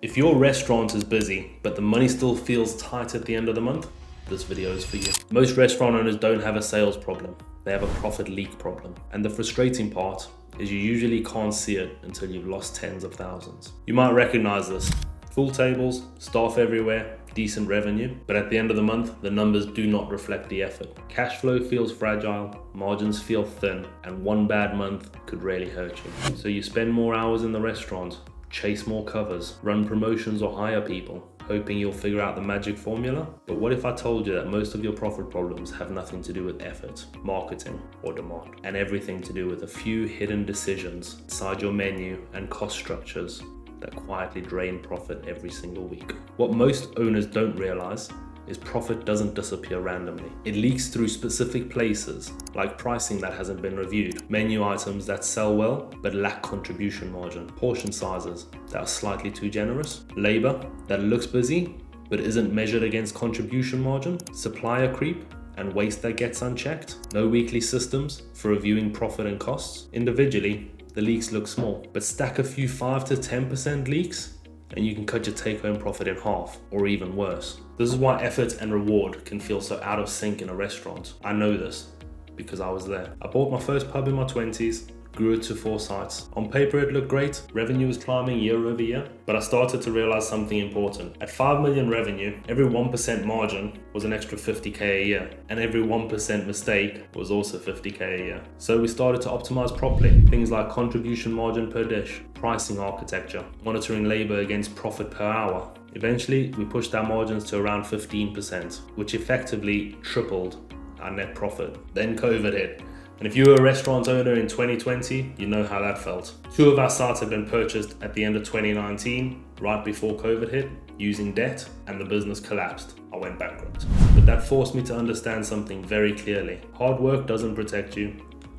If your restaurant is busy, but the money still feels tight at the end of the month, this video is for you. Most restaurant owners don't have a sales problem. They have a profit leak problem. And the frustrating part is you usually can't see it until you've lost tens of thousands. You might recognize this. Full tables, staff everywhere, decent revenue, but at the end of the month, the numbers do not reflect the effort. Cash flow feels fragile, margins feel thin, and one bad month could really hurt you. So you spend more hours in the restaurant, chase more covers, run promotions or hire people, hoping you'll figure out the magic formula. But what if I told you that most of your profit problems have nothing to do with effort, marketing, or demand, and everything to do with a few hidden decisions inside your menu and cost structures that quietly drain profit every single week? What most owners don't realize is profit doesn't disappear randomly. It leaks through specific places, like pricing that hasn't been reviewed, menu items that sell well but lack contribution margin, portion sizes that are slightly too generous, labor that looks busy but isn't measured against contribution margin, supplier creep and waste that gets unchecked, no weekly systems for reviewing profit and costs. Individually, the leaks look small, but stack a few 5 to 10% leaks and you can cut your take-home profit in half, or even worse. This is why effort and reward can feel so out of sync in a restaurant. I know this because I was there. I bought my first pub in my 20s, grew it to 4 sites. On paper it looked great, revenue was climbing year over year, but I started to realize something important. At 5 million revenue, every 1% margin was an extra 50K a year, and every 1% mistake was also 50K a year. So we started to optimize properly. Things like contribution margin per dish, pricing architecture, monitoring labor against profit per hour. Eventually, we pushed our margins to around 15%, which effectively tripled our net profit. Then COVID hit. And if you were a restaurant owner in 2020, you know how that felt. 2 of our sites had been purchased at the end of 2019, right before COVID hit, using debt, and the business collapsed. I went bankrupt. But that forced me to understand something very clearly. Hard work doesn't protect you.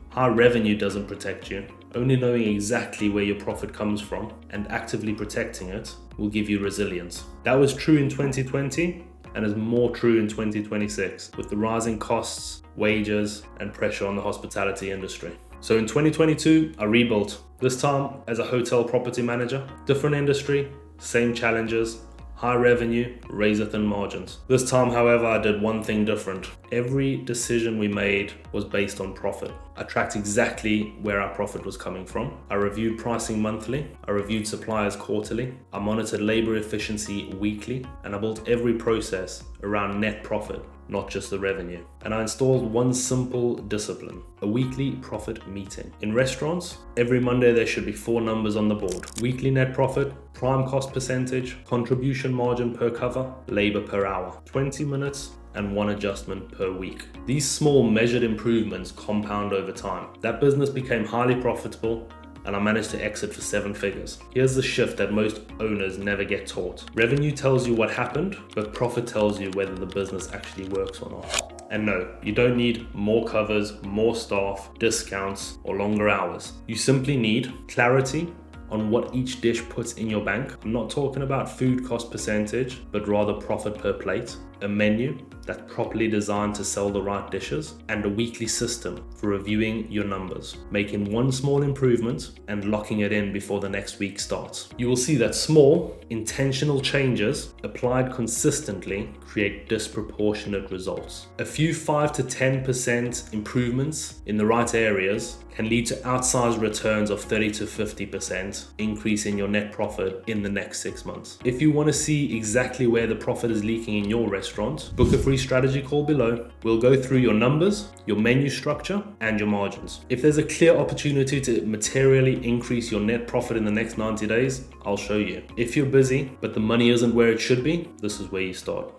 High revenue doesn't protect you. Only knowing exactly where your profit comes from and actively protecting it will give you resilience. That was true in 2020 and is more true in 2026 with the rising costs, wages, and pressure on the hospitality industry. So in 2022, I rebuilt, this time as a hotel property manager. Different industry, same challenges, high revenue, razor thin margins. This time, however, I did one thing different. Every decision we made was based on profit. I tracked exactly where our profit was coming from. I reviewed pricing monthly. I reviewed suppliers quarterly. I monitored labor efficiency weekly. And I built every process around net profit, not just the revenue. And I installed one simple discipline, a weekly profit meeting. In restaurants, every Monday there should be 4 numbers on the board. Weekly net profit, prime cost percentage, contribution margin per cover, labor per hour, 20 minutes, and 1 adjustment per week. These small measured improvements compound over time. That business became highly profitable and I managed to exit for 7 figures. Here's the shift that most owners never get taught. Revenue tells you what happened, but profit tells you whether the business actually works or not. And no, you don't need more covers, more staff, discounts, or longer hours. You simply need clarity on what each dish puts in your bank. I'm not talking about food cost percentage, but rather profit per plate, a menu that's properly designed to sell the right dishes, and a weekly system for reviewing your numbers, making one small improvement and locking it in before the next week starts. You will see that small, intentional changes applied consistently create disproportionate results. A few 5 to 10% improvements in the right areas can lead to outsized returns of 30 to 50% increase in your net profit in the next 6 months. If you want to see exactly where the profit is leaking in your restaurant, book a free strategy call below. We'll go through your numbers, your menu structure, and your margins. If there's a clear opportunity to materially increase your net profit in the next 90 days, I'll show you. If you're busy, but the money isn't where it should be, this is where you start.